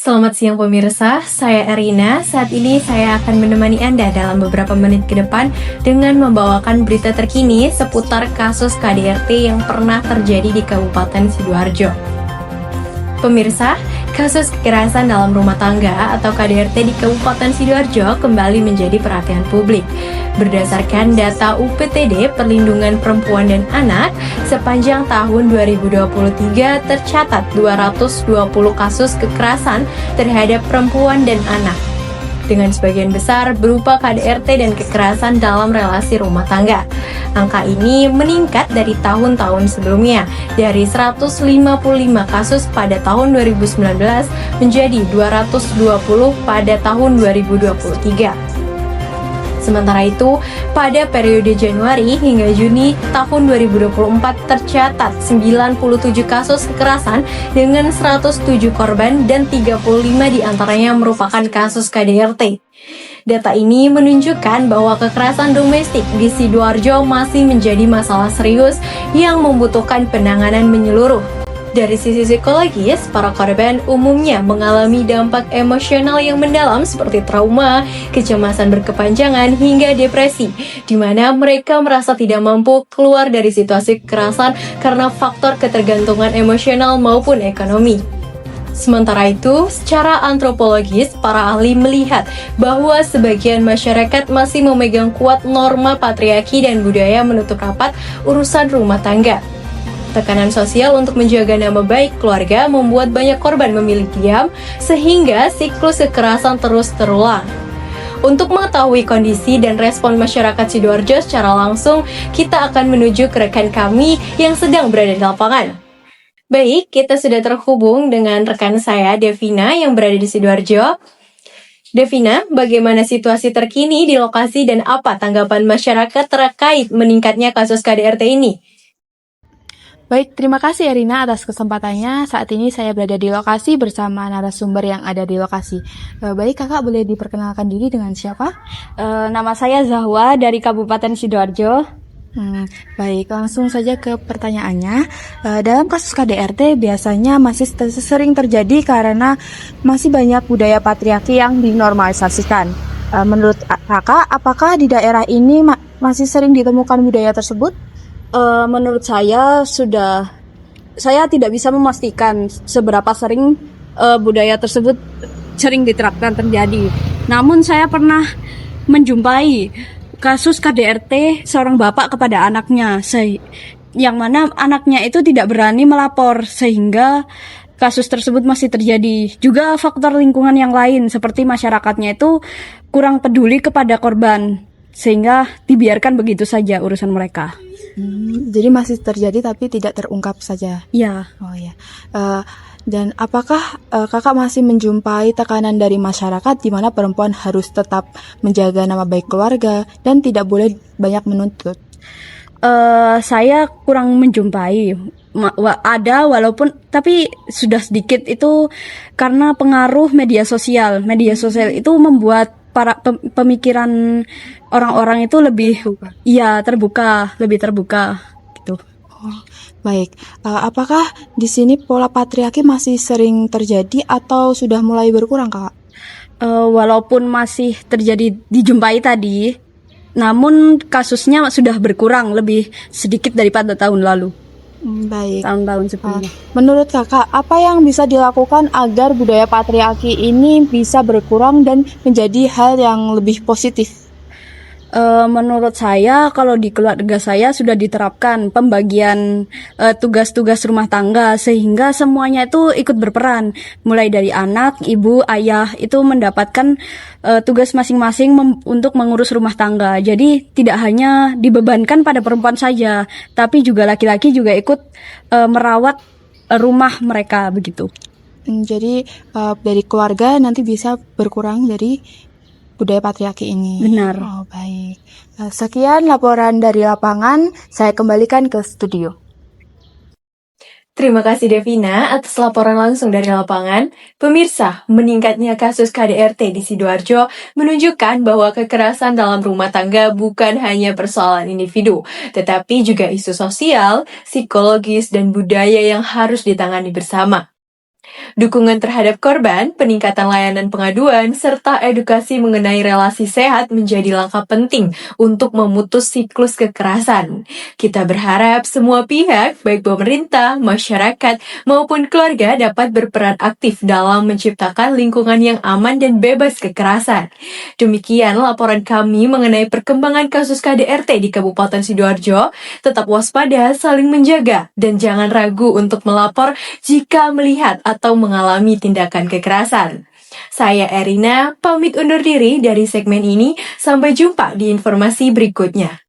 Selamat siang pemirsa, saya Erina. Saat ini saya akan menemani Anda dalam beberapa menit ke depan dengan membawakan berita terkini seputar kasus KDRT yang pernah terjadi di Kabupaten Sidoarjo. Pemirsa, kasus kekerasan dalam rumah tangga atau KDRT di Kabupaten Sidoarjo kembali menjadi perhatian publik. Berdasarkan data UPTD Perlindungan Perempuan dan Anak, sepanjang tahun 2023 tercatat 220 kasus kekerasan terhadap perempuan dan anak, dengan sebagian besar berupa KDRT dan kekerasan dalam relasi rumah tangga. Angka ini meningkat dari tahun-tahun sebelumnya, dari 155 kasus pada tahun 2019 menjadi 220 pada tahun 2023. Sementara itu, pada periode Januari hingga Juni tahun 2024 tercatat 97 kasus kekerasan dengan 107 korban dan 35 diantaranya merupakan kasus KDRT. Data ini menunjukkan bahwa kekerasan domestik di Sidoarjo masih menjadi masalah serius yang membutuhkan penanganan menyeluruh. Dari sisi psikologis, para korban umumnya mengalami dampak emosional yang mendalam seperti trauma, kecemasan berkepanjangan, hingga depresi, di mana mereka merasa tidak mampu keluar dari situasi kekerasan karena faktor ketergantungan emosional maupun ekonomi. Sementara itu, secara antropologis, para ahli melihat bahwa sebagian masyarakat masih memegang kuat norma patriarki dan budaya menutup rapat urusan rumah tangga. Tekanan sosial untuk menjaga nama baik keluarga membuat banyak korban memilih diam, sehingga siklus kekerasan terus terulang. Untuk mengetahui kondisi dan respon masyarakat Sidoarjo secara langsung, kita akan menuju ke rekan kami yang sedang berada di lapangan. Baik, kita sudah terhubung dengan rekan saya, Devina, yang berada di Sidoarjo. Devina, bagaimana situasi terkini di lokasi dan apa tanggapan masyarakat terkait meningkatnya kasus KDRT ini? Baik, terima kasih Erina atas kesempatannya. Saat ini saya berada di lokasi bersama narasumber yang ada di lokasi. Baik, kakak boleh diperkenalkan diri dengan siapa? Nama saya Zahwa dari Kabupaten Sidoarjo. Baik, langsung saja ke pertanyaannya. Dalam kasus KDRT biasanya masih sering terjadi karena masih banyak budaya patriarki yang dinormalisasikan. Menurut kakak, apakah di daerah ini masih sering ditemukan budaya tersebut? Menurut saya saya tidak bisa memastikan seberapa sering budaya tersebut sering diterapkan terjadi. Namun saya pernah menjumpai kasus KDRT seorang bapak kepada anaknya, yang mana anaknya itu tidak berani melapor sehingga kasus tersebut masih terjadi. Juga faktor lingkungan yang lain seperti masyarakatnya itu kurang peduli kepada korban sehingga dibiarkan begitu saja urusan mereka. Jadi masih terjadi tapi tidak terungkap saja. Iya. Oh ya. Dan apakah kakak masih menjumpai tekanan dari masyarakat di mana perempuan harus tetap menjaga nama baik keluarga dan tidak boleh banyak menuntut? Saya kurang menjumpai. Ada walaupun tapi sudah sedikit, itu karena pengaruh media sosial. Media sosial itu membuat para pemikiran orang-orang itu lebih lebih terbuka gitu. Oh, baik. Apakah di sini pola patriarki masih sering terjadi atau sudah mulai berkurang, Kak? Walaupun masih terjadi dijumpai tadi, namun kasusnya sudah berkurang lebih sedikit daripada tahun lalu. Baik. Tahun-tahun sebelumnya. Menurut kakak, apa yang bisa dilakukan agar budaya patriarki ini bisa berkurang dan menjadi hal yang lebih positif? Menurut saya, kalau di keluarga saya sudah diterapkan pembagian tugas-tugas rumah tangga sehingga semuanya itu ikut berperan, mulai dari anak, ibu, ayah itu mendapatkan tugas masing-masing untuk mengurus rumah tangga. Jadi tidak hanya dibebankan pada perempuan saja, tapi juga laki-laki juga ikut merawat rumah mereka begitu. Jadi dari keluarga nanti bisa berkurang dari budaya patriarki ini. Benar. Oh, baik. Sekian laporan dari lapangan, saya kembalikan ke studio. Terima kasih Devina atas laporan langsung dari lapangan. Pemirsa, meningkatnya kasus KDRT di Sidoarjo menunjukkan bahwa kekerasan dalam rumah tangga bukan hanya persoalan individu, tetapi juga isu sosial, psikologis, dan budaya yang harus ditangani bersama. Dukungan terhadap korban, peningkatan layanan pengaduan, serta edukasi mengenai relasi sehat menjadi langkah penting untuk memutus siklus kekerasan. Kita berharap semua pihak, baik pemerintah, masyarakat, maupun keluarga dapat berperan aktif dalam menciptakan lingkungan yang aman dan bebas kekerasan. Demikian laporan kami mengenai perkembangan kasus KDRT di Kabupaten Sidoarjo. Tetap waspada, saling menjaga, dan jangan ragu untuk melapor jika melihat atau mengalami tindakan kekerasan. Saya Erina, pamit undur diri dari segmen ini. Sampai jumpa di informasi berikutnya.